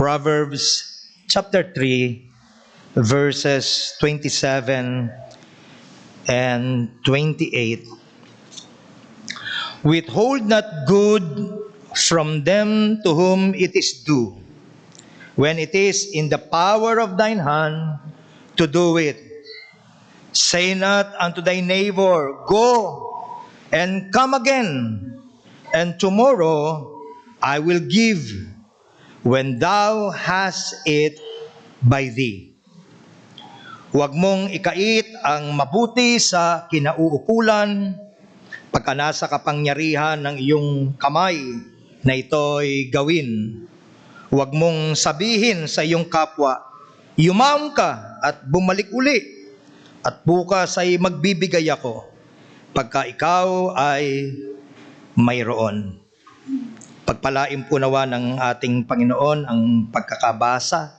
Proverbs chapter 3, verses 27 and 28. Withhold not good from them to whom it is due, when it is in the power of thine hand to do it. Say not unto thy neighbor, Go and come again, and tomorrow I will give, when thou hast it by thee. Huwag mong ikait ang mabuti sa kinauukulan, pagka nasa kapangyarihan ng iyong kamay na ito'y gawin. Huwag mong sabihin sa iyong kapwa, yumaon ka at bumalik uli, at bukas ay magbibigay ako, pagka ikaw ay mayroon. Pagpalain po nawa ng ating Panginoon ang pagkakabasa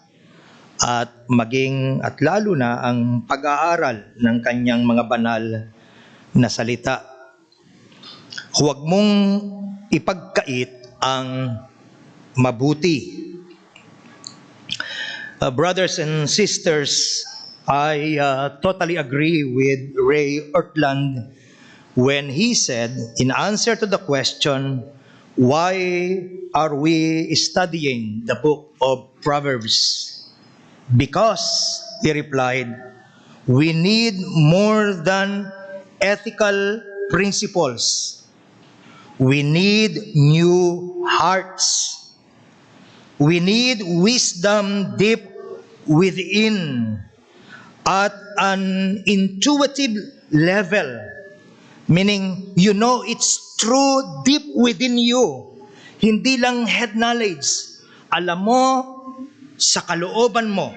at maging at lalo na ang pag-aaral ng kanyang mga banal na salita. Huwag mong ipagkait ang mabuti. Brothers and sisters, I totally agree with Ray Ortlund when he said, in answer to the question, why are we studying the book of Proverbs? Because, he replied, we need more than ethical principles. We need new hearts. We need wisdom deep within at an intuitive level. Meaning, you know it's true deep within you. Hindi lang head knowledge. Alam mo sa kalooban mo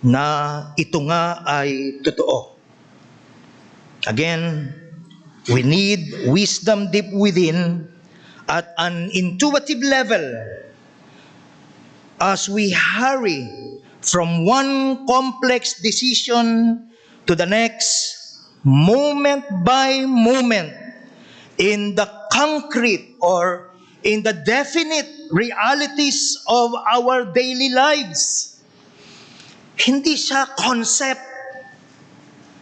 na ito nga ay totoo. Again, we need wisdom deep within at an intuitive level as we hurry from one complex decision to the next, moment by moment, in the concrete or in the definite realities of our daily lives. Hindi siya concept.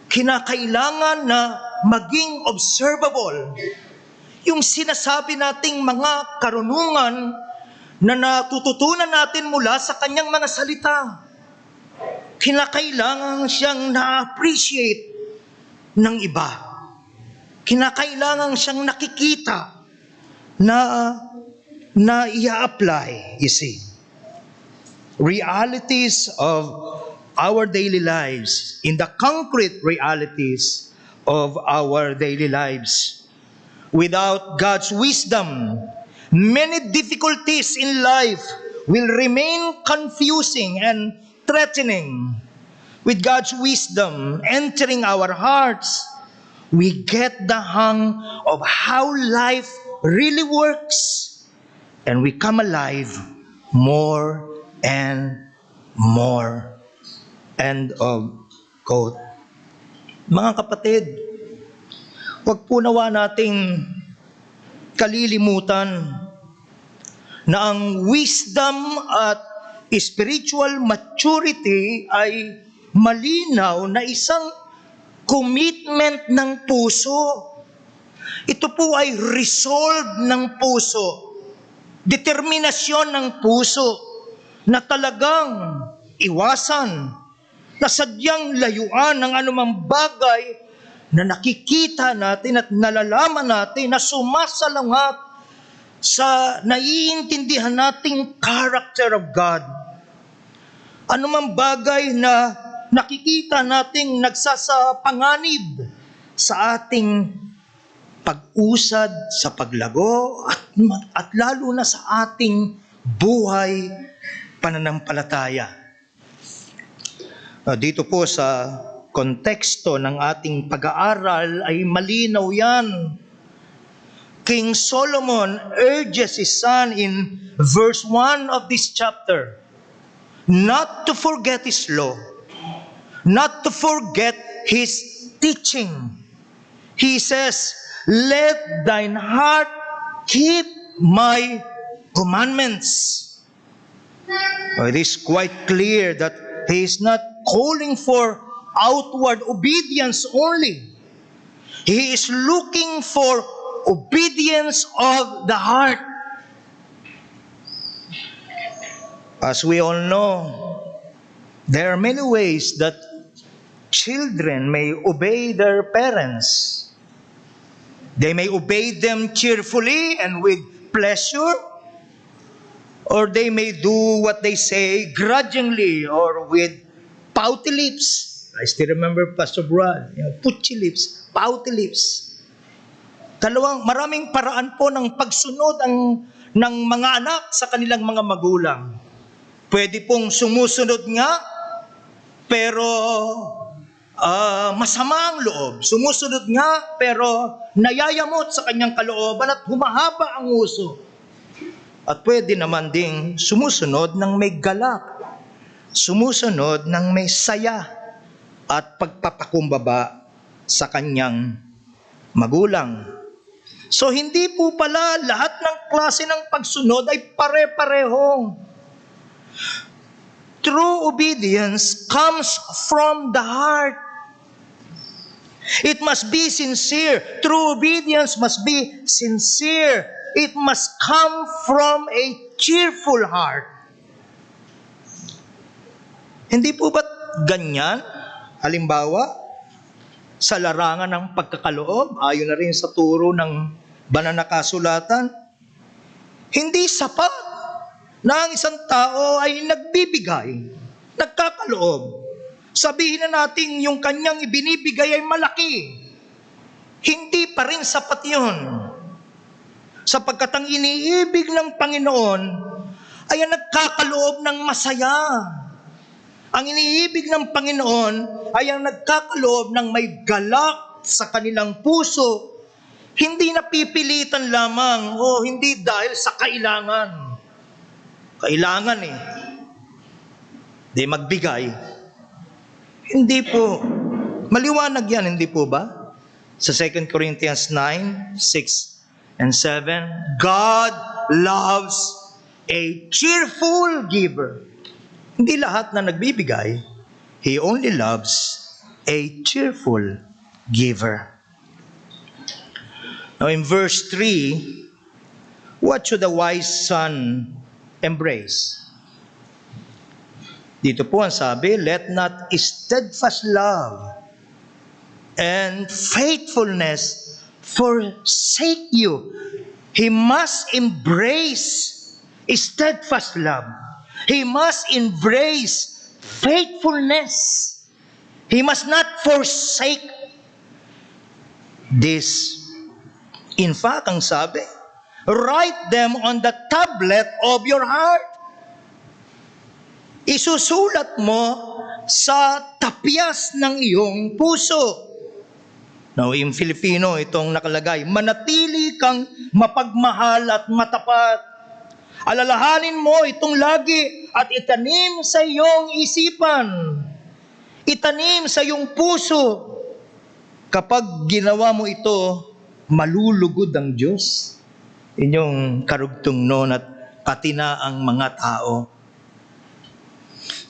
Kinakailangan na maging observable. Yung sinasabi nating mga karunungan na natututunan natin mula sa kanyang mga salita. Kinakailangan siyang na-appreciate ng iba. Kinakailangan siyang nakikita na i-apply, you see. Realities of our daily lives, in the concrete realities of our daily lives. Without God's wisdom, many difficulties in life will remain confusing and threatening. With God's wisdom entering our hearts, we get the hang of how life really works, and we come alive more and more. End of quote. Mga kapatid, huwag po nawa nating kalilimutan na ang wisdom at spiritual maturity ay malinaw na isang commitment ng puso. Ito po ay resolve ng puso, determinasyon ng puso na talagang iwasan, na sadyang layuan ng anumang bagay na nakikita natin at nalalaman natin na sumasalungat sa naiintindihan nating character of God. Anumang bagay na nakikita nating nagsasapanganib sa ating pag-usad, sa paglago, at lalo na sa ating buhay pananampalataya. Dito po sa konteksto ng ating pag-aaral ay malinaw yan. King Solomon urges his son in verse 1 of this chapter not to forget his law, not to forget his teaching. He says, let thine heart keep my commandments. It is quite clear that He is not calling for outward obedience only. He is looking for obedience of the heart. As we all know, there are many ways that children may obey their parents. They may obey them cheerfully and with pleasure, or they may do what they say grudgingly or with pouty lips. I still remember Pastor Brad, puchy lips, pouty lips. Maraming paraan po ng pagsunod ng mga anak sa kanilang mga magulang. Pwede pong sumusunod nga, pero masama ang loob. Sumusunod nga, pero nayayamot sa kanyang kalooban at humahaba ang uso. At pwede naman ding sumusunod ng may galak. Sumusunod ng may saya at pagpapakumbaba sa kanyang magulang. So hindi po pala lahat ng klase ng pagsunod ay pare-parehong. True obedience comes from the heart. It must be sincere. True obedience must be sincere. It must come from a cheerful heart. Hindi po ba ganyan? Halimbawa, sa larangan ng pagkakaloob, ayon na rin sa turo ng banal na kasulatan, hindi sapat na ang isang tao ay nagbibigay, nagkakaloob. Sabihin na natin yung kanyang ibinibigay ay malaki. Hindi pa rin sapat yun. Sapagkat ang iniibig ng Panginoon ay ang nagkakaloob ng masaya. Ang iniibig ng Panginoon ay ang nagkakaloob ng may galak sa kanilang puso. Hindi napipilitan lamang o hindi dahil sa kailangan. Kailangan di magbigay. Hindi po. Maliwanag yan, hindi po ba? Sa 2 Corinthians 9, 6 and 7, God loves a cheerful giver. Hindi lahat na nagbibigay, He only loves a cheerful giver. Now in verse 3, what should a wise son embrace? Dito po ang sabi, let not steadfast love and faithfulness forsake you. He must embrace steadfast love. He must embrace faithfulness. He must not forsake this. In fact, ang sabi, write them on the tablet of your heart. Isusulat mo sa tapyas ng iyong puso. Now, in Filipino, itong nakalagay, manatili kang mapagmahal at matapat. Alalahanin mo itong lagi at itanim sa iyong isipan. Itanim sa iyong puso. Kapag ginawa mo ito, malulugod ang Diyos. Inyong karugtong noon at pati na ang mga tao.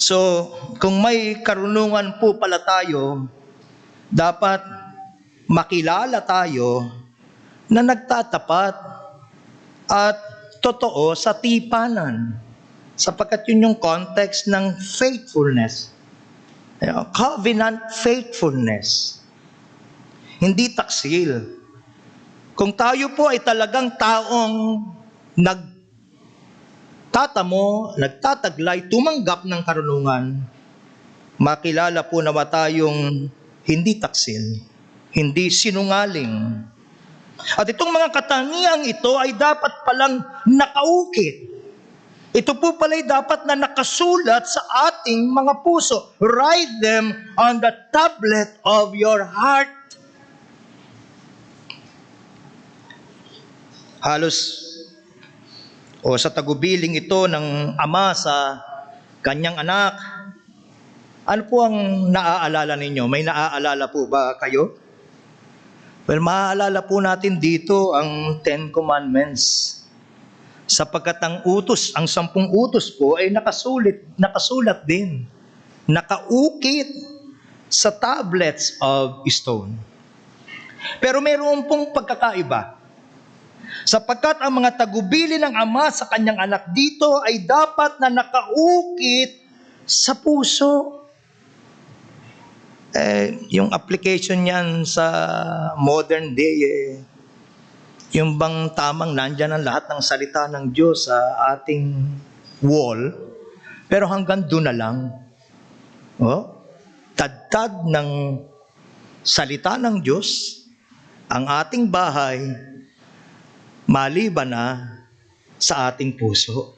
So, kung may karunungan po pala tayo, dapat makilala tayo na nagtatapat at totoo sa tipanan. Sapagkat yun yung context ng faithfulness. Covenant faithfulness. Hindi taksil. Kung tayo po ay talagang taong nagtataglay, tumanggap ng karunungan, makilala po nawa tayong hindi taksil, hindi sinungaling. At itong mga katangiang ito ay dapat palang nakaukit. Ito po pala'y dapat na nakasulat sa ating mga puso. Write them on the tablet of your heart. Halos sa tagubiling ito ng ama sa kanyang anak, ano po ang naaalala ninyo? May naaalala po ba kayo? Well, maaalala po natin dito ang Ten Commandments. Sapagkat ang 10 utos po ay nakasulat din, nakaukit sa tablets of stone. Pero mayroon pong pagkakaiba. Sapagkat ang mga tagubili ng Ama sa kanyang anak dito ay dapat na nakaukit sa puso. Yung application niyan sa modern day, yung bang tamang nandyan ang lahat ng salita ng Diyos sa ating wall, pero hanggang doon na lang. Tadtad ng salita ng Diyos ang ating bahay, maliban na sa ating puso.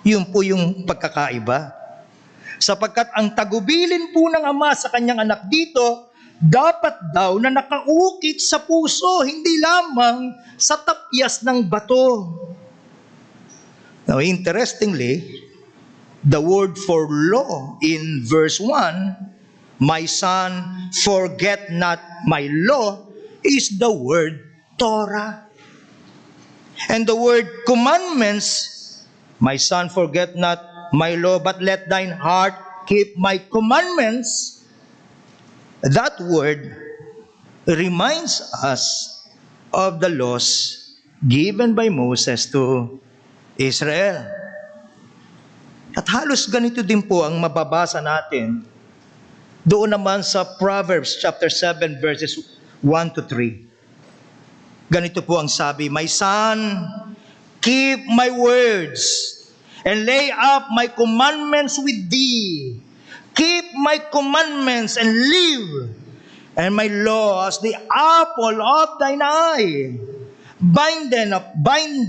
Yun po yung pagkakaiba. Sapagkat ang tagubilin po ng Ama sa kanyang anak dito, dapat daw na nakaukit sa puso, hindi lamang sa tapyas ng bato. Now, interestingly, the word for law in verse 1, my son, forget not my law, is the word Torah. And the word commandments, my son, forget not my law, but let thine heart keep my commandments. That word reminds us of the laws given by Moses to Israel. At halos ganito din po ang mababasa natin doon naman sa Proverbs chapter 7 verses 1 to 3. Ganito po ang sabi, my son, keep my words and lay up my commandments with thee. Keep my commandments and live, and my laws the apple of thine eye. Bind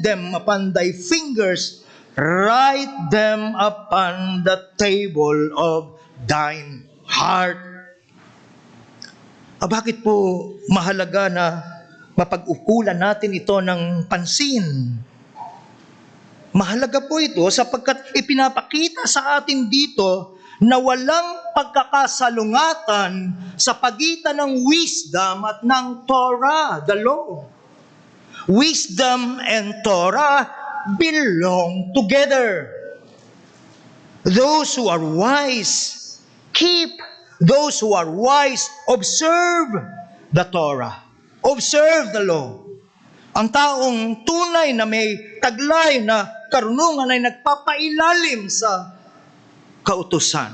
them upon thy fingers, write them upon the table of thine heart. Bakit po mahalaga na mapag-ukulan natin ito ng pansin? Mahalaga po ito sapagkat ipinapakita sa atin dito na walang pagkakasalungatan sa pagitan ng wisdom at ng Torah, the law. Wisdom and Torah belong together. Those who are wise keep, those who are wise observe the Torah, observe the law. Ang taong tunay na may taglay na karunungan ay nagpapailalim sa kautusan.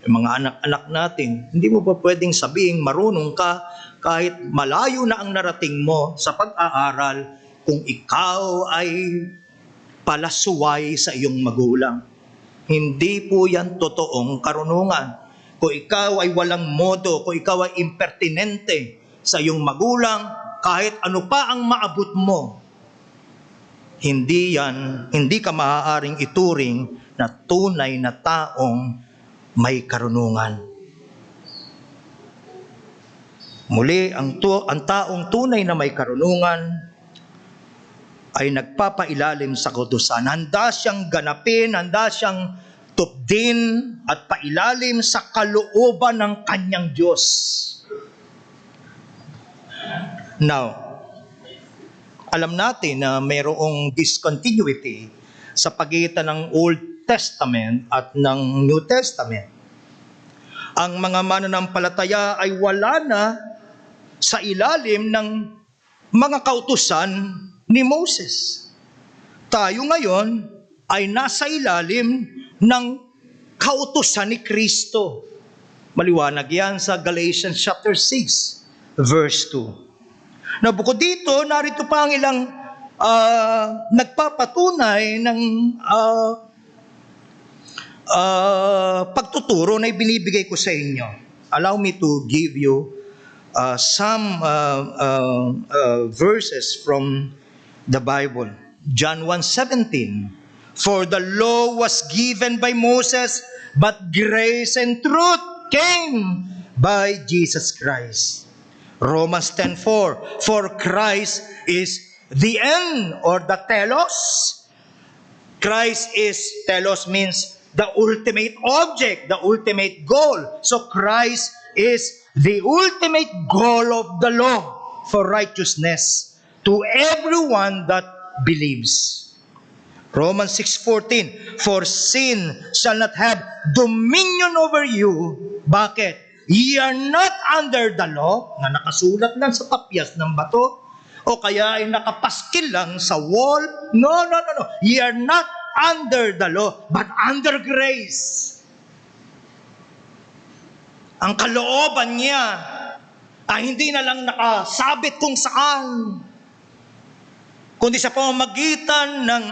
Yung mga anak-anak natin, hindi mo pa pwedeng sabihin marunong ka kahit malayo na ang narating mo sa pag-aaral kung ikaw ay palasuway sa iyong magulang. Hindi po yan totoong karunungan. Kung ikaw ay walang modo, kung ikaw ay impertinente sa iyong magulang, kahit ano pa ang maabot mo, hindi ka maaaring ituring na tunay na taong may karunungan. Muli, ang taong tunay na may karunungan ay nagpapailalim sa kautusan. Handa siyang ganapin, handa siyang tupdin at pailalim sa kalooban ng kanyang Diyos. Now, alam natin na mayroong discontinuity sa pagitan ng Old Testament at ng New Testament. Ang mga mananampalataya ay wala na sa ilalim ng mga kautusan ni Moses. Tayo ngayon ay nasa ilalim ng kautusan ni Kristo. Maliwanag yan sa Galatians chapter 6, verse 2. Na bukod dito, narito pa ang ilang nagpapatunay ng pagtuturo na ibinibigay ko sa inyo. Allow me to give you some verses from the Bible. John 1:17. For the law was given by Moses, but grace and truth came by Jesus Christ. Romans 10:4. For Christ is the end, or the telos. Christ is, telos means the ultimate object, the ultimate goal. So Christ is the ultimate goal of the law for righteousness to everyone that believes. Romans 6:14, for sin shall not have dominion over you. Bakit? Ye are not under the law, na nakasulat lang sa tapyas ng bato, o kaya ay nakapaskil lang sa wall. No. Ye are not under the law, but under grace. Ang kalooban niya ay hindi na lang nakasabit kung saan, kundi sa pamamagitan ng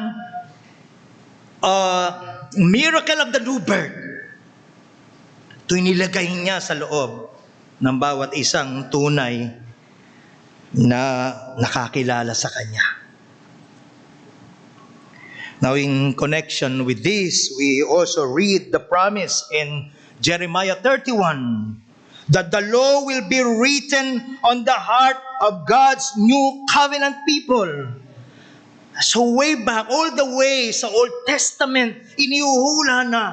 miracle of the new birth. Ito inilagay niya sa loob ng bawat isang tunay na nakakilala sa Kanya. Now in connection with this, we also read the promise in Jeremiah 31 that the law will be written on the heart of God's new covenant people. So way back, all the way sa Old Testament, iniuhula na.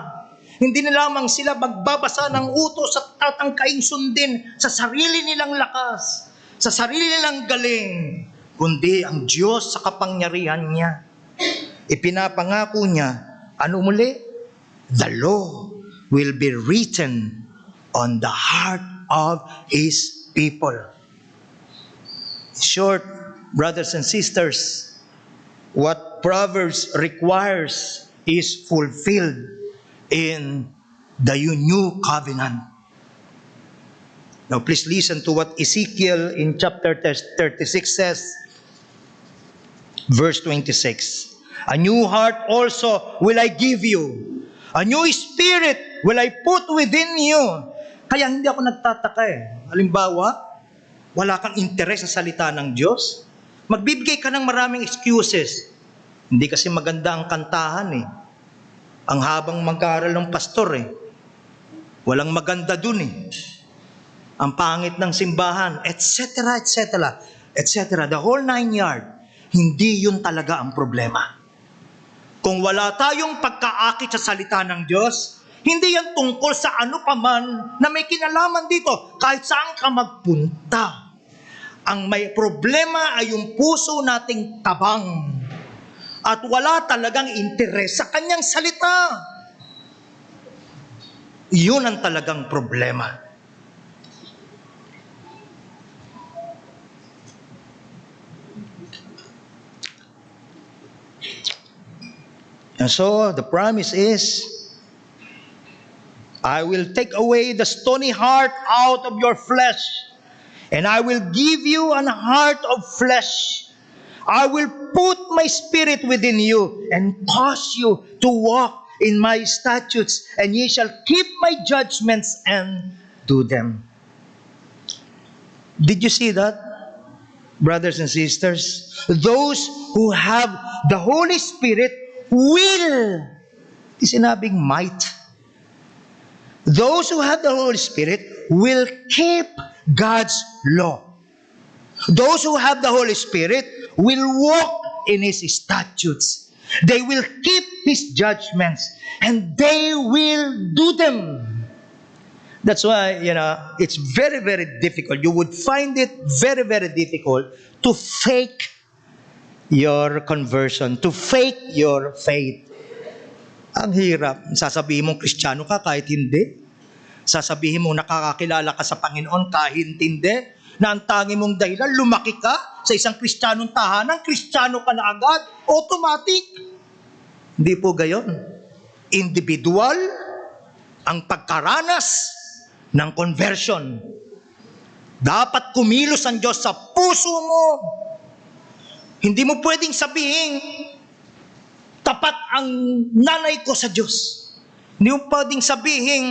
Hindi na lamang sila magbabasa ng utos at tatangkaing sundin sa sarili nilang lakas, sa sarili nilang galing, kundi ang Diyos sa kapangyarihan niya. Ipinapangako niya, ano muli? The law will be written on the heart of His people. In short, brothers and sisters, what Proverbs requires is fulfilled in the new covenant. Now please listen to what Ezekiel in chapter 36 says, verse 26. A new heart also will I give you. A new spirit will I put within you. Kaya hindi ako nagtataka eh. Halimbawa, wala kang interes sa salita ng Diyos, magbibigay ka ng maraming excuses. Hindi kasi maganda ang kantahan eh. Ang habang mag-aaral ng pastor eh. Walang maganda dun eh. Ang pangit ng simbahan, etc., etc., etc. The whole 9 yard. Hindi yun talaga ang problema. Kung wala tayong pagkaakit sa salita ng Diyos, hindi yan tungkol sa ano pa man na may kinalaman dito, kahit saan ka magpunta. Ang may problema ay yung puso nating tabang at wala talagang interes sa kanyang salita. Yun ang talagang problema. And so the promise is, I will take away the stony heart out of your flesh, and I will give you an heart of flesh. I will put my spirit within you and cause you to walk in my statutes, and ye shall keep my judgments and do them. Did you see that, brothers and sisters? Those who have the Holy Spirit will. Di sinabing might. Those who have the Holy Spirit will keep God's law. Those who have the Holy Spirit will walk in His statutes. They will keep His judgments, and they will do them. That's why, it's very, very difficult. You would find it very, very difficult to fake your conversion, to fake your faith. Ang hirap. Sasabihin mong Kristiyano ka kahit hindi. Sasabihin mong nakakakilala ka sa Panginoon kahit hindi. Na ang tangi mong dahilan, lumaki ka sa isang Kristiyanong tahanan, Kristiyano ka na agad, automatic. Hindi po gayon. Individual ang pagkaranas ng conversion. Dapat kumilos ang Diyos sa puso mo. Hindi mo pwedeng sabihin, tapat ang nanay ko sa Diyos. Hindi mo pwedeng sabihin,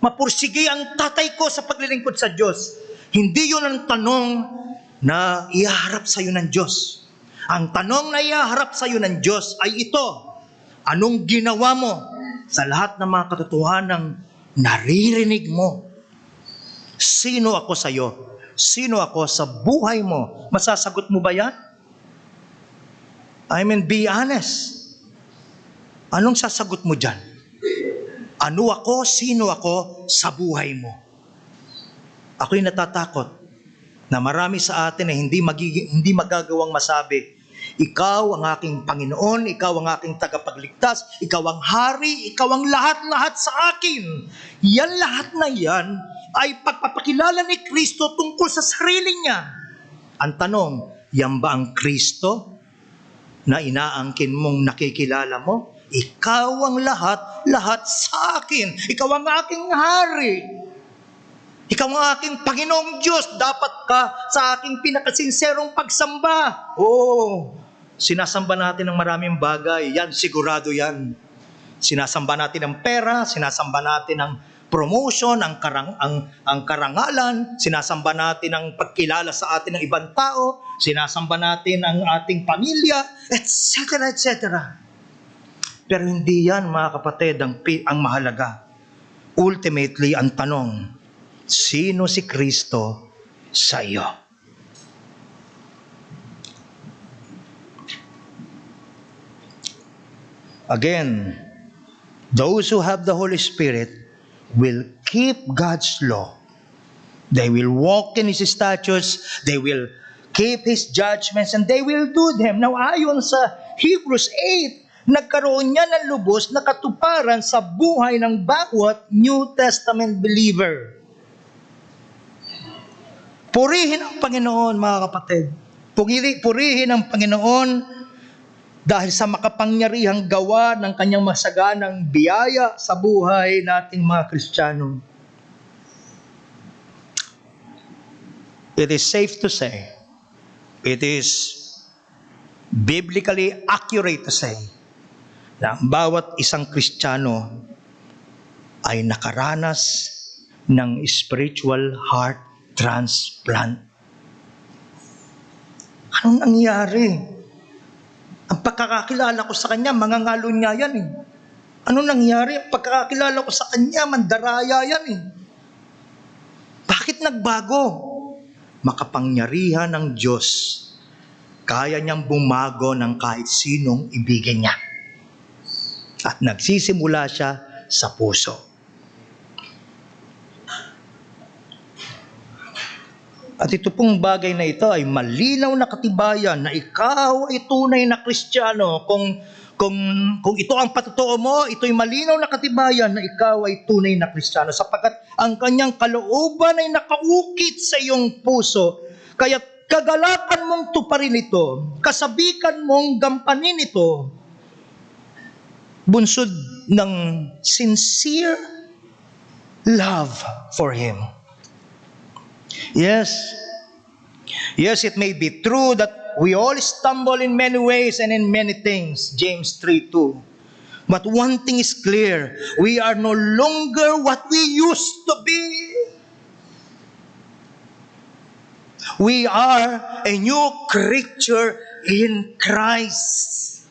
mapursige ang tatay ko sa paglilingkod sa Diyos. Hindi yun ang tanong na ihaharap sa iyo ng Diyos. Ang tanong na ihaharap sa iyo ng Diyos ay ito, anong ginawa mo sa lahat ng mga katotohanang naririnig mo? Sino ako sa iyo? Sino ako sa buhay mo? Masasagot mo ba yan? Be honest. Anong sasagot mo dyan? Ano ako, sino ako sa buhay mo? Ako'y natatakot na marami sa atin ay hindi magagawang masabi, Ikaw ang aking Panginoon, ikaw ang aking tagapagligtas, ikaw ang hari, ikaw ang lahat-lahat sa akin. Yan lahat na yan ay pagpapakilala ni Kristo tungkol sa sarili niya. Ang tanong, yan ba ang Kristo na inaangkin mong nakikilala mo? Ikaw ang lahat sa akin. Ikaw ang aking hari. Ikaw ang aking Panginoong Diyos. Dapat ka sa aking pinakasinserong pagsamba. Oo, sinasamba natin ng maraming bagay. Yan, sigurado yan. Sinasamba natin ang pera, sinasamba natin ang promotion, ang karangalan, sinasamba natin ang pagkilala sa atin ng ibang tao, sinasamba natin ang ating pamilya, etc., etc. Pero hindi yan, mga kapatid, ang mahalaga. Ultimately, ang tanong, sino si Kristo sa iyo? Again, those who have the Holy Spirit will keep God's law. They will walk in His statutes, they will keep His judgments, and they will do them. Now, ayon sa Hebrews 8, nagkaroon niya ng lubos na katuparan sa buhay ng bawat New Testament believer. Purihin ang Panginoon, mga kapatid. Purihin ang Panginoon dahil sa makapangyarihang gawa ng kanyang masaganang biyaya sa buhay nating mga Kristiyano. It is safe to say, it is biblically accurate to say, na bawat isang Kristiyano ay nakaranas ng spiritual heart transplant. Anong nangyari? Ang pagkakakilala ko sa kanya, mangangalo niya yan eh. Anong nangyari? Ang pagkakakilala ko sa kanya, mandaraya yan eh. Bakit nagbago? Makapangyarihan ng Diyos. Kaya niyang bumago ng kahit sinong ibigin niya. At nagsisimula siya sa puso. At ito pong bagay na ito ay malinaw na katibayan na ikaw ay tunay na Kristiyano. Kung ito ang patotoo mo, ito'y malinaw na katibayan na ikaw ay tunay na Kristiyano. Sapagkat ang kanyang kalooban ay nakaukit sa iyong puso. Kaya kagalakan mong tuparin ito, kasabikan mong gampanin ito, bunsod ng sincere love for Him. Yes, it may be true that we all stumble in many ways and in many things, James 3:2. But one thing is clear, we are no longer what we used to be. We are a new creature in Christ.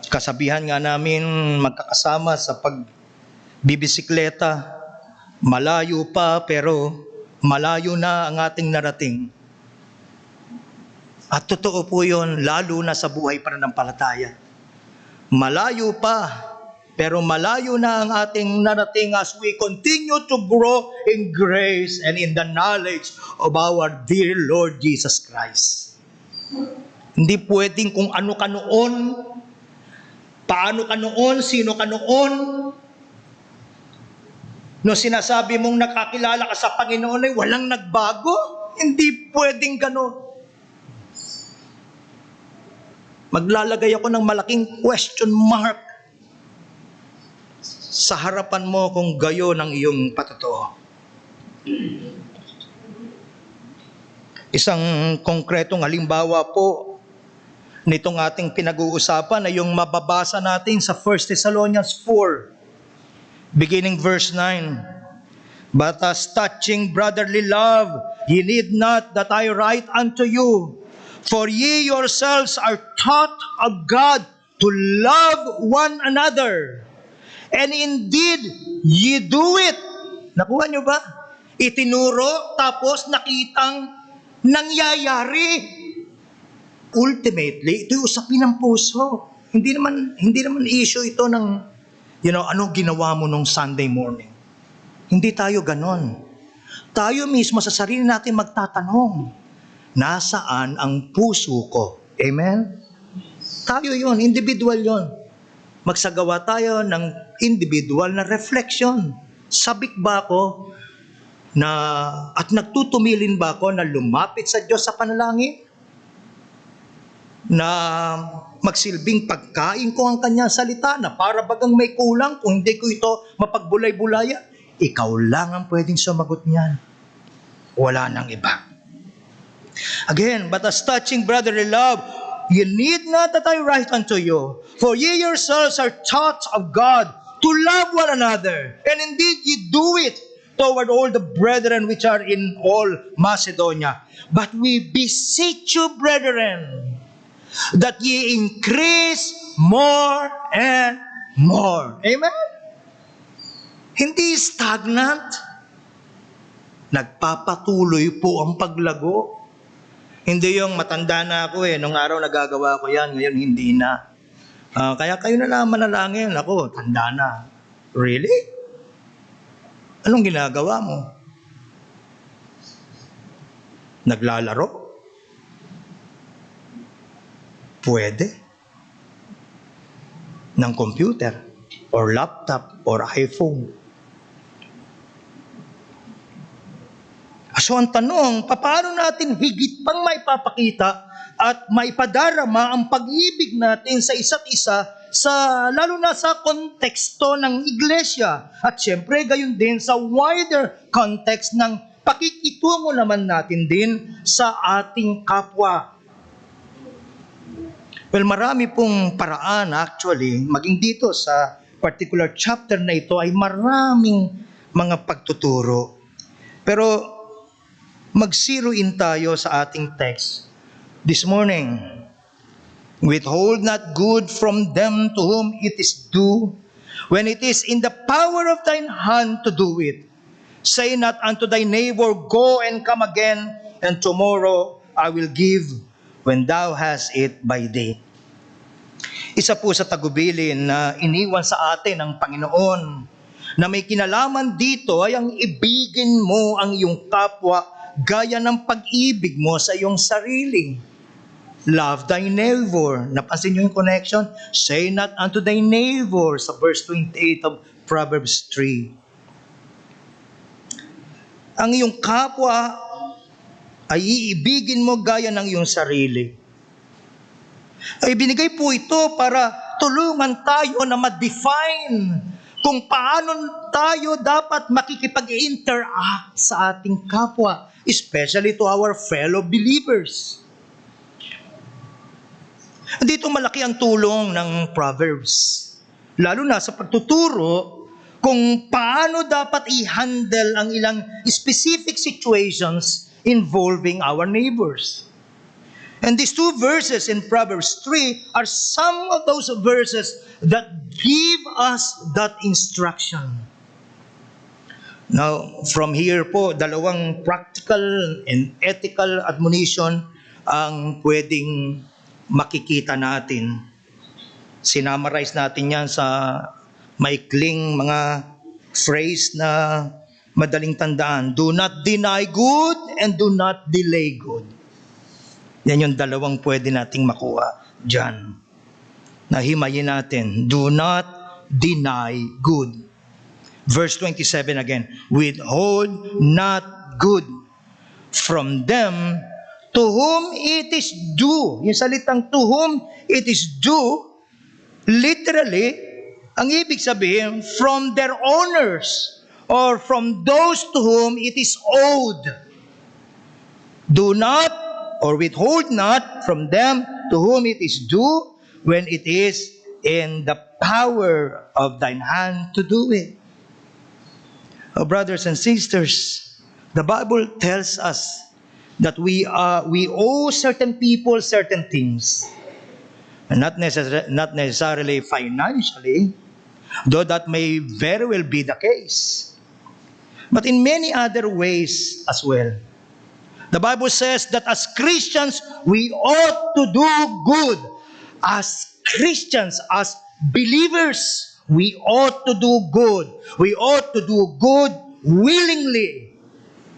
Kasabihan nga namin magkakasama sa pagbibisikleta, malayo pa pero malayo na ang ating narating. At totoo po yun, lalo na sa buhay pananampalataya. Malayo pa, pero malayo na ang ating narating as we continue to grow in grace and in the knowledge of our dear Lord Jesus Christ. Hindi pwedeng kung ano ka noon, paano ka noon, sino ka noon. No sinasabi mong nakakilala ka sa Panginoon ay walang nagbago, hindi pwedeng gano'n. Maglalagay ako ng malaking question mark sa harapan mo kung gayon ang iyong patotoo. Isang konkretong halimbawa po nitong ating pinag-uusapan ay yung mababasa natin sa 1 Thessalonians 4. Beginning verse 9, but as touching brotherly love, ye need not that I write unto you, for ye yourselves are taught of God to love one another. And indeed, ye do it. Nakuha nyo ba? Itinuro, tapos nakitang nangyayari. Ultimately, ito'y usapin ng puso. Hindi naman issue ito ng ano ginawa mo nung Sunday morning? Hindi tayo ganon. Tayo mismo sa sarili natin magtatanong, nasaan ang puso ko. Amen? Tayo yon, individual yon. Magsagawa tayo ng individual na reflection. Sabik ba ako na, at nagtutumilin ba ako na lumapit sa Diyos sa panalangin? Na magsilbing pagkain ko ang kanyang salita na para bagang may kulang kung hindi ko ito mapagbulay-bulaya? Ikaw lang ang pwedeng sumagot niyan. Wala nang iba. Again, but as touching brotherly love, you need not that I write unto you, for ye yourselves are taught of God to love one another, and indeed ye do it toward all the brethren which are in all Macedonia. But we beseech you, brethren, that ye increase more and more. Amen? Hindi stagnant. Nagpapatuloy po ang paglago. Hindi yung matanda na ako nung araw nagagawa ko yan, ngayon hindi na. Kaya kayo na lang manalangin, ako, tanda na. Really? Anong ginagawa mo? Naglalaro? Pwede. Ng computer, or laptop, or iPhone. So ang tanong, paano natin higit pang maipapakita at maipadarama ang pag-ibig natin sa isa't isa, lalo na sa konteksto ng iglesia, at syempre gayon din sa wider context ng pakikitungo naman natin din sa ating kapwa. Well, marami pong paraan actually, maging dito sa particular chapter na ito ay maraming mga pagtuturo. Pero mag-zero in tayo sa ating text this morning. Withhold not good from them to whom it is due, when it is in the power of thine hand to do it. Say not unto thy neighbor, go and come again, and tomorrow I will give when thou hast it by day. Isa po sa tagubilin na iniwan sa atin ng Panginoon na may kinalaman dito ay ang ibigin mo ang iyong kapwa gaya ng pag-ibig mo sa iyong sarili. Love thy neighbor. Napansin niyo yung connection? Say not unto thy neighbor sa verse 28 of Proverbs 3. Ang iyong kapwa ay iibigin mo gaya ng iyong sarili. Ay binigay po ito para tulungan tayo na ma-define kung paano tayo dapat makikipag-interact sa ating kapwa, especially to our fellow believers. Dito malaki ang tulong ng Proverbs, lalo na sa pagtuturo kung paano dapat i-handle ang ilang specific situations involving our neighbors. And these two verses in Proverbs 3 are some of those verses that give us that instruction. Now, from here po, dalawang practical and ethical admonition ang pwedeng makikita natin. Sinamarize natin yan sa maikling mga phrase na madaling tandaan. Do not deny good and do not delay good. Yan yung dalawang pwede nating makuha dyan. Nahimayin natin. Do not deny good. Verse 27 again. Withhold not good from them to whom it is due. Yung salitang to whom it is due, literally, ang ibig sabihin, from their owners or from those to whom it is owed. Do not or withhold not from them to whom it is due when it is in the power of thine hand to do it. Oh, brothers and sisters, the Bible tells us that we owe certain people certain things. And not necessarily financially, though that may very well be the case. But in many other ways as well. The Bible says that as Christians, we ought to do good. As Christians, as believers, we ought to do good. We ought to do good willingly.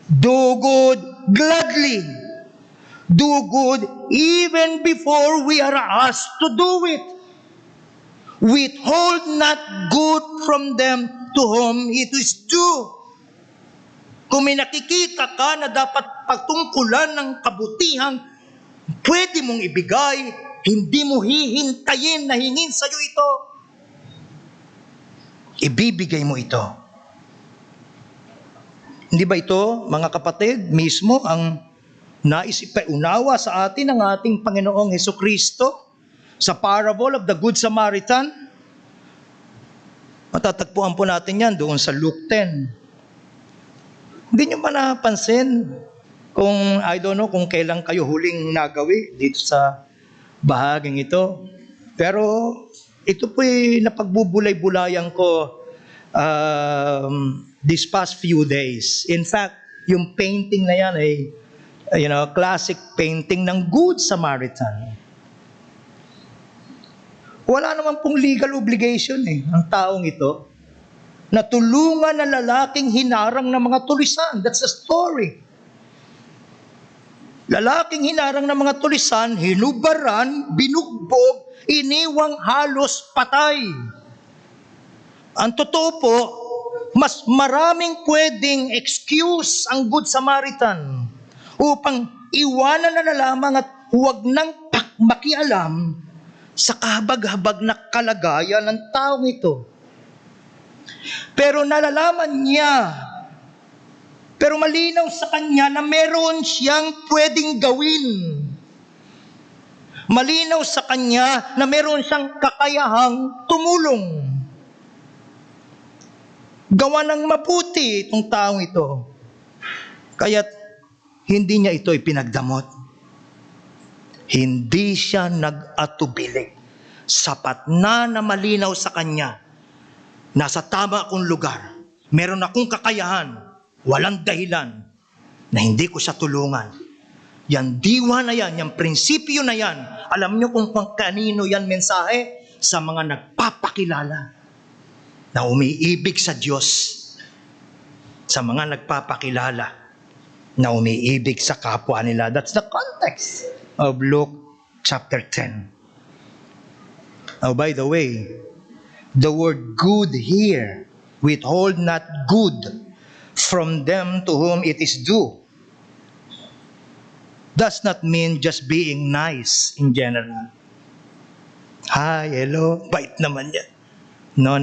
Do good gladly. do good even before we are asked to do it. Withhold not good from them to whom it is due. Kung may nakikita ka na dapat pagtungkulan ng kabutihang pwede mong ibigay, hindi mo hihintayin na hingin sa'yo ito. Ibibigay mo ito. Hindi ba ito, mga kapatid, mismo ang nais ipaunawa sa atin ng ating Panginoong Hesukristo sa parable of the Good Samaritan? Matatagpuan po natin yan doon sa Luke 10. Hindi nyo ba napansin kung, I don't know, kung kailan kayo huling nagawi dito sa bahaging ito. Pero ito po'y napagbubulay-bulayan ko these past few days. In fact, yung painting na yan ay, classic painting ng Good Samaritan. Wala naman pong legal obligation ang taong ito na tulungan ng lalaking hinarang ng mga tulisan. That's the story. Lalaking hinarang ng mga tulisan, hinubaran, binugbog, iniwang halos patay. Ang totoo po, mas maraming pwedeng excuse ang Good Samaritan upang iwanan na lamang at huwag nang makialam sa kahabag-habag na kalagayan ng taong ito. Pero nalalaman niya, pero malinaw sa kanya na meron siyang pwedeng gawin. Malinaw sa kanya na meron siyang kakayahang tumulong. Gawa ng mabuti itong taong ito. Kaya't hindi niya ito ipinagdamot. Hindi siya nag-atubili. Sapat na malinaw sa kanya. Nasa tama akong lugar. Meron akong kakayahan. Walang dahilan na hindi ko siya tulungan. Yan diwa na yan, yung prinsipyo na yan. Alam niyo kung kanino yan mensahe? Sa mga nagpapakilala na umiibig sa Diyos. Sa mga nagpapakilala na umiibig sa kapwa nila. That's the context of Luke chapter 10. Oh, by the way, the word good here, withhold not good from them to whom it is due, does not mean just being nice in general. Hi, hello, bait naman yan. No.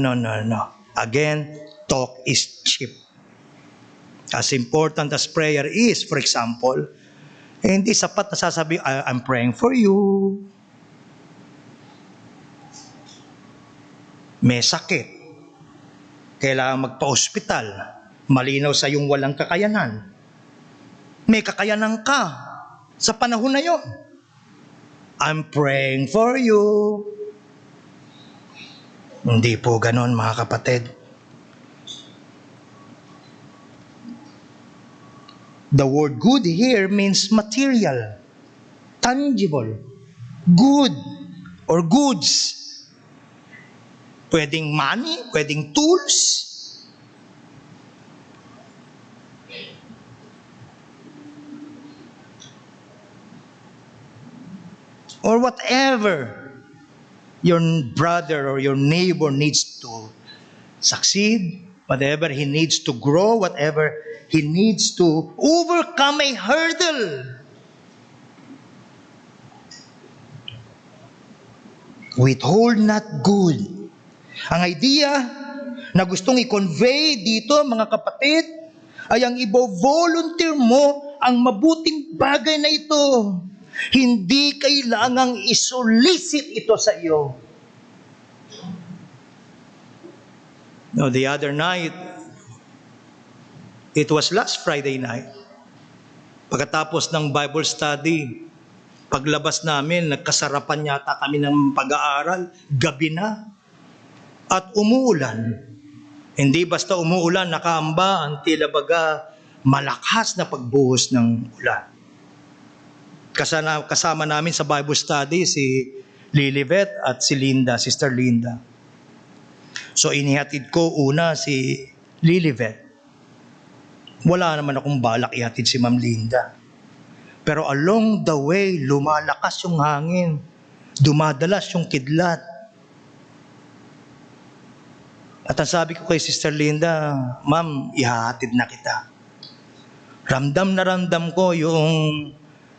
Again, talk is cheap. As important as prayer is, for example, hindi sapat na sasabi, I'm praying for you. May sakit. Kailangan magpa-ospital. Malinaw sa iyong walang kakayanan. May kakayanan ka sa panahon na yon. I'm praying for you. Hindi po ganon, mga kapatid. The word good here means material, tangible, good, or goods. Pwedeng money, pwedeng tools. Or whatever your brother or your neighbor needs to succeed, whatever he needs to grow, whatever he needs to overcome a hurdle. Withhold not good. Ang idea na gustong i-convey dito, mga kapatid, ay ang i-volunteer mo ang mabuting bagay na ito. Hindi kailangang isolicit ito sa iyo. No, the other night, it was last Friday night, pagkatapos ng Bible study, paglabas namin, nagkasarapan yata kami ng pag-aaral, gabi na, at umuulan. Hindi basta umuulan, nakaamba ang tila baga malakas na pagbuhos ng ulan. Kasama namin sa Bible study si Lilibet at si Linda, Sister Linda. So inihatid ko una si Lilibet. Wala naman akong balak ihatid si Ma'am Linda. Pero along the way, lumalakas yung hangin. Dumadalas yung kidlat. At ang sabi ko kay Sister Linda, Ma'am, ihahatid na kita. Ramdam na ramdam ko yung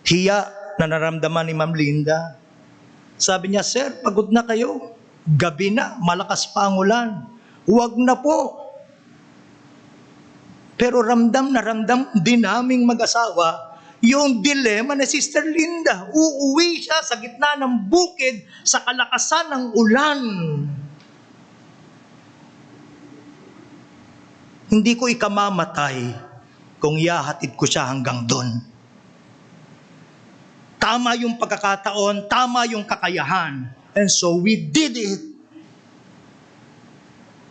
hiya na naramdaman ni Ma'am Linda. Sabi niya, Sir, pagod na kayo. Gabi na, malakas pa ang ulan. Huwag na po. Pero ramdam na ramdam din naming mag-asawa yung dilema ni Sister Linda. Uuwi siya sa gitna ng bukid sa kalakasan ng ulan. Hindi ko ikamamatay kung ihahatid ko siya hanggang doon. Tama yung pagkakataon, tama yung kakayahan. And so we did it.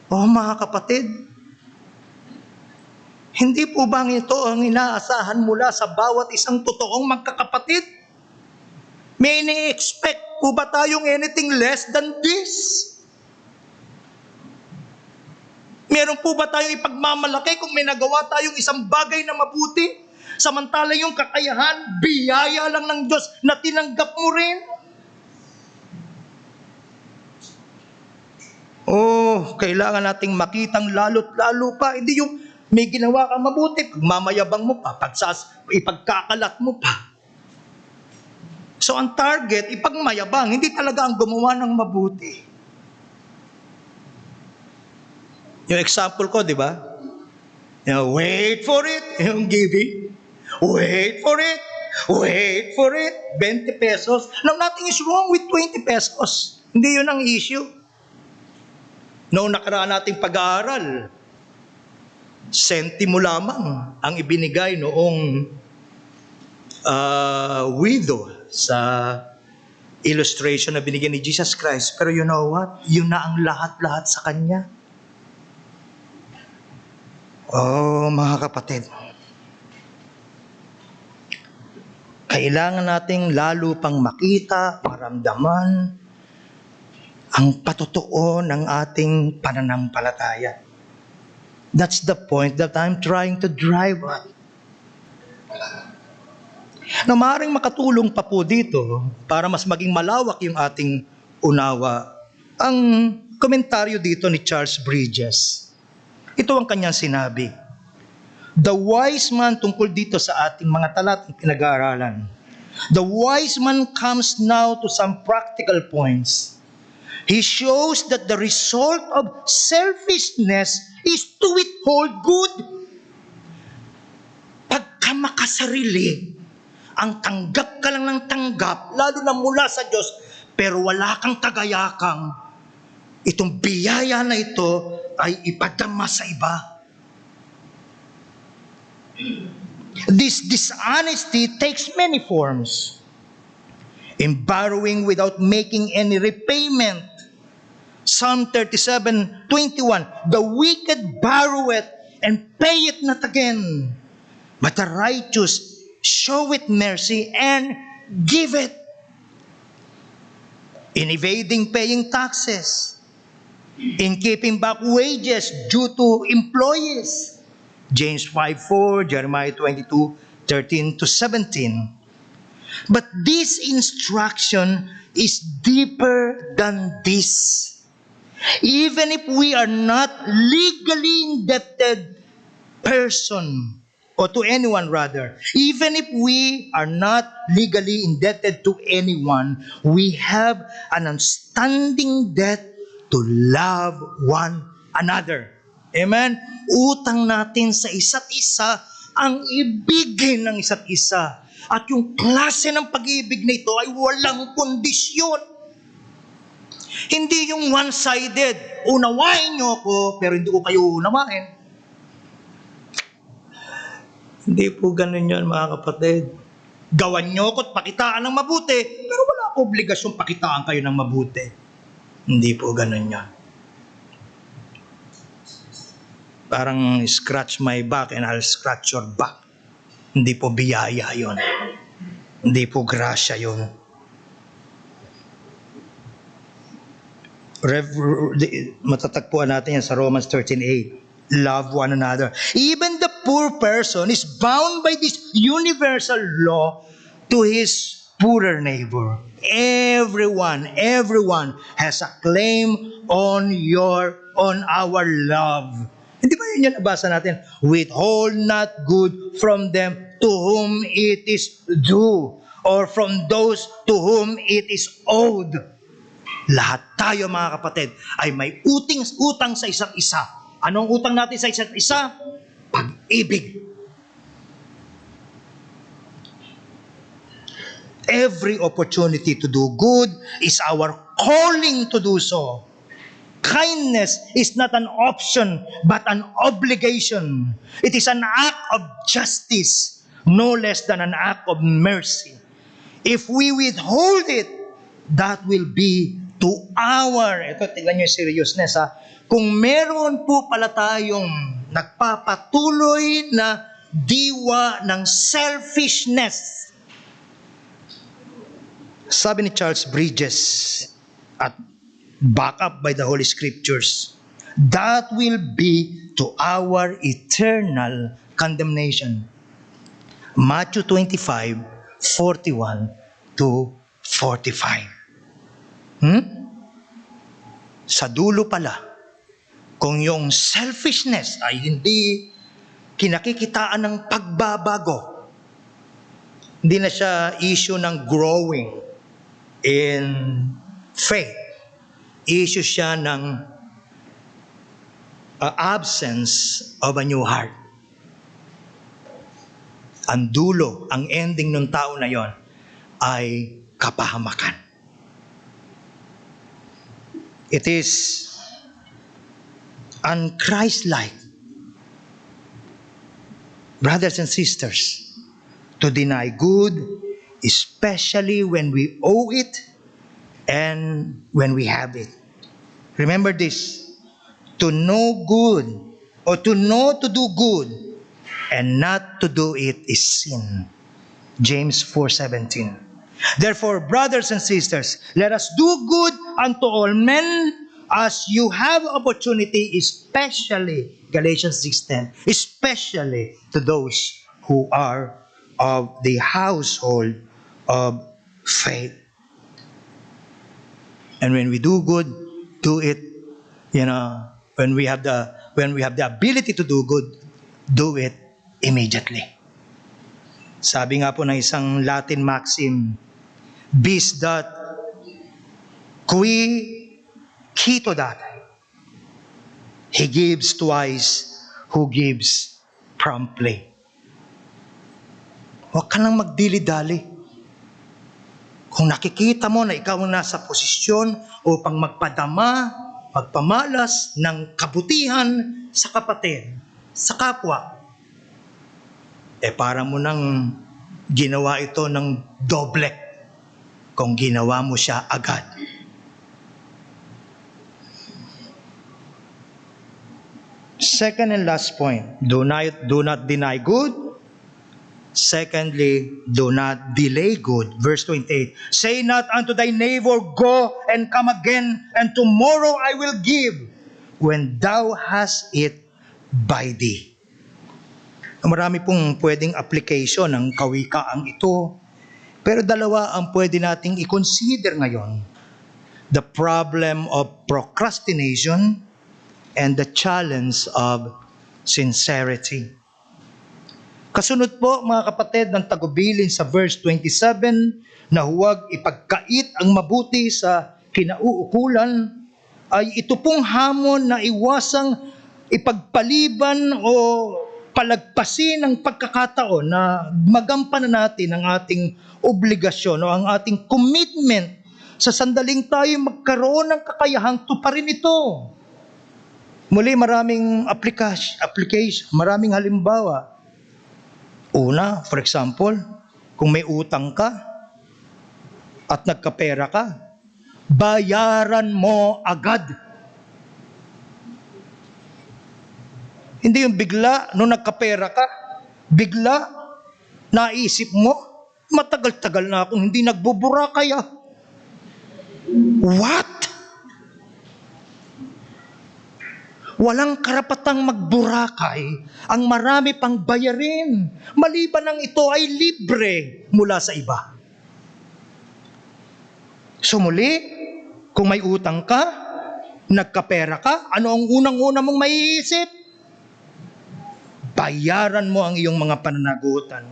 Oh mga kapatid, hindi po bang ito ang inaasahan mula sa bawat isang totoong magkakapatid? May ini-expect po ba tayong anything less than this? Meron po ba tayong ipagmamalaki kung may nagawa tayong isang bagay na mabuti? Samantala yung kakayahan, biyaya lang ng Diyos na tinanggap mo rin? Oh, kailangan nating makitang lalo't lalo pa. Hindi yung may ginawa kang mabuti, mamayabang mo pa, ipagkakalat mo pa. So ang target, ipagmayabang, hindi talaga ang gumawa ng mabuti. Yung example ko, di ba? Wait for it, yung giving. Wait for it. Wait for it. 20 pesos. Now, nothing is wrong with 20 pesos. Hindi yun ang issue. Noong nakaraan nating pag-aaral, sentimo lamang ang ibinigay noong widow sa illustration na binigyan ni Jesus Christ. Pero you know what? Yun na ang lahat-lahat sa Kanya. Oh, mga kapatid. Kailangan nating lalo pang makita, maramdaman ang patotoo ng ating pananampalataya. That's the point that I'm trying to drive at. Na maaaring makatulong pa po dito para mas maging malawak yung ating unawa. Ang komentaryo dito ni Charles Bridges. Ito ang kanyang sinabi. The wise man, tungkol dito sa ating mga talatang pinag-aaralan. The wise man comes now to some practical points. He shows that the result of selfishness is to withhold good. Pagka makasarili, ang tanggap ka lang ng tanggap, lalo na mula sa Diyos, pero wala kang kagayakang, itong biyaya na ito ay ipadama sa iba. This dishonesty takes many forms. In borrowing without making any repayment. Psalm 37:21, the wicked borroweth and payeth not again, but the righteous showeth mercy and giveth. In evading paying taxes, in keeping back wages due to employees, James 5:4, Jeremiah 22:13-17. But this instruction is deeper than this. Even if we are not legally indebted person, or to anyone rather, even if we are not legally indebted to anyone, we have an outstanding debt to love one another. Amen? Utang natin sa isa't isa ang ibigin ng isa't isa. At yung klase ng pag-ibig na ito ay walang kondisyon. Hindi yung one-sided. Unawain niyo ako, pero hindi ko kayo unawain. Hindi po ganun yun, mga kapatid. Gawan niyo ako at pakitaan ng mabuti, pero wala ko obligasyon pakitaan kayo ng mabuti. Hindi po ganun yun. Parang scratch my back and I'll scratch your back. Hindi po biyaya yun. Hindi po grasya yun. Matatagpuan natin yan sa Romans 13:8. Love one another. Even the poor person is bound by this universal law to his poorer neighbor. Everyone has a claim on our love. Hindi ba yun yung nabasa natin? Withhold not good from them to whom it is due, or from those to whom it is owed. Lahat tayo, mga kapatid, ay may utang sa isa't isa. Anong utang natin sa isa't isa? Pag-ibig. Every opportunity to do good is our calling to do so. Kindness is not an option, but an obligation. It is an act of justice, no less than an act of mercy. If we withhold it, that will be to our, ito, tignan nyo yung seriousness ha, kung meron po pala tayong nagpapatuloy na diwa ng selfishness, sabi ni Charles Bridges, at back up by the Holy Scriptures, that will be to our eternal condemnation. Matthew 25:41 to 45. Sa dulo pala, kung yung selfishness ay hindi kinakikitaan ng pagbabago, hindi na siya issue ng growing in faith. Issue siya ng absence of a new heart. Ang dulo, ang ending ng tao na yon ay kapahamakan. It is un-Christ-like, brothers and sisters, to deny good, especially when we owe it and when we have it. Remember this, to know good or to know to do good and not to do it is sin. James 4:17. Therefore, brothers and sisters, let us do good unto all men as you have opportunity, especially, Galatians 6:10, especially to those who are of the household of faith. And when we do good, do it, when we have the ability to do good, do it immediately. Sabi nga po ng isang Latin maxim, bis dat qui cito dat. He gives twice who gives promptly. Huwag ka nang magdili-dali. Kung nakikita mo na ikaw ang nasa posisyon upang magpadama, magpamalas ng kabutihan sa kapatid, sa kapwa, para mo nang ginawa ito ng doble kung ginawa mo siya agad. Second and last point, do not deny good. Secondly, do not delay good. Verse 28, say not unto thy neighbor, go and come again, and tomorrow I will give, when thou hast it by thee. Marami pong pwedeng application ng kawikaang ito, pero dalawa ang pwede nating i-consider ngayon. The problem of procrastination and the challenge of sincerity. Kasunod po, mga kapatid, ng tagubilin sa verse 27 na huwag ipagkait ang mabuti sa kinauukulan, ay ito pong hamon na iwasang ipagpaliban o palagpasin ang pagkakataon na magampanan natin ang ating obligasyon o ang ating commitment sa sandaling tayo magkaroon ng kakayahang tuparin ito. Muli, maraming application, maraming halimbawa. Una, for example, kung may utang ka at nagkapera ka, bayaran mo agad. Hindi yung bigla, nung nagkapera ka, bigla, naisip mo, matagal-tagal na akong hindi nagbubura kaya. What? Walang karapatang magburakay ang marami pang bayarin, maliban ng ito ay libre mula sa iba. Sumuli, kung may utang ka, nagkapera ka, ano ang unang-una mong maiisip? Bayaran mo ang iyong mga pananagutan.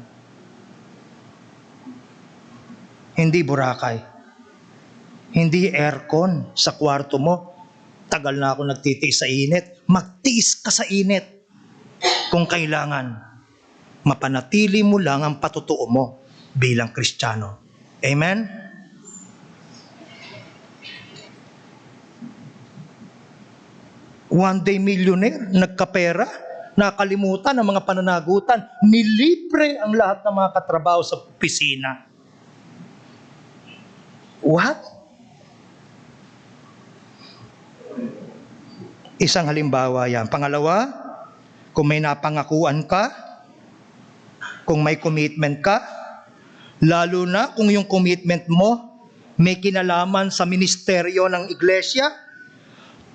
Hindi burakay. Hindi aircon sa kwarto mo. Tagal na ako nagtitiis sa init. Magtiis ka sa init. Kung kailangan, mapanatili mo lang ang patutuo mo bilang Kristiyano. Amen? One day millionaire, nagkapera, nakalimutan ang mga pananagutan, nilibre ang lahat ng mga katrabaho sa opisina. What? Isang halimbawa yan. Pangalawa, kung may napangakuan ka, kung may commitment ka, lalo na kung yung commitment mo may kinalaman sa ministeryo ng iglesia,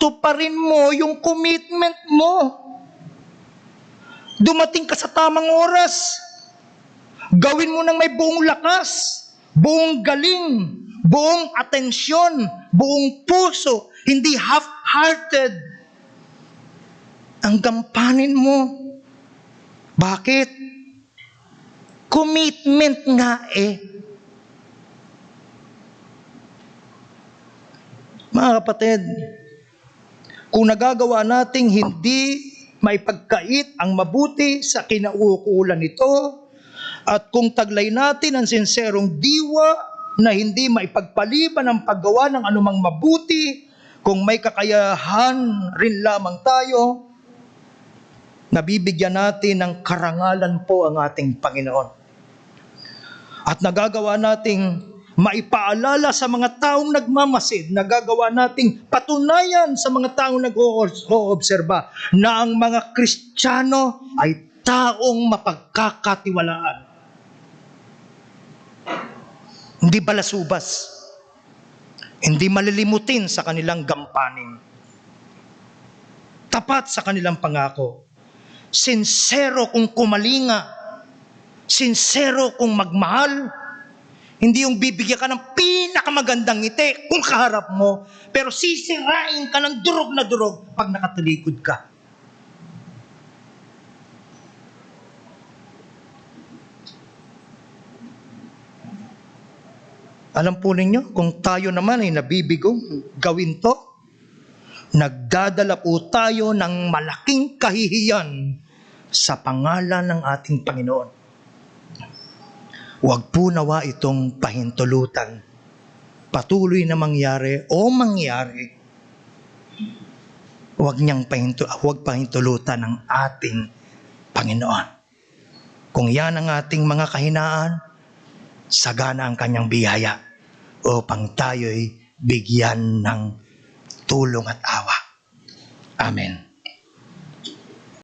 tuparin mo yung commitment mo. Dumating ka sa tamang oras. Gawin mo ng may buong lakas, buong galing, buong atensyon, buong puso, hindi half-hearted. Ang gampanin mo. Bakit? Commitment nga eh. Mga kapatid, kung nagagawa nating hindi maipagkait ang mabuti sa kinauukulan nito, at kung taglay natin ang sinserong diwa na hindi maipagpaliban ang paggawa ng anumang mabuti, kung may kakayahan rin lamang tayo, nabibigyan natin ng karangalan po ang ating Panginoon. At nagagawa nating maipaalala sa mga taong nagmamasid, nagagawa nating patunayan sa mga taong nag-oobserba na ang mga Kristiyano ay taong mapagkakatiwalaan. Hindi balasubas, hindi malilimutin sa kanilang gampanin, tapat sa kanilang pangako, sincero kung kumalinga, sincero kung magmahal. Hindi yung bibigyan ka ng pinakamagandang ngiti kung kaharap mo, pero sisirain ka ng durog na durog pag nakatalikod ka. Alam po ninyo, kung tayo naman ay nabibigong gawin to, nagdadala po tayo ng malaking kahihiyan sa pangalan ng ating Panginoon. Huwag po nawa itong pahintulutan. Patuloy na mangyari o mangyari, huwag pahintulutan ng ating Panginoon. Kung yan ang ating mga kahinaan, sagana ang kanyang biyaya upang tayo'y bigyan ng tulong at awa. Amen.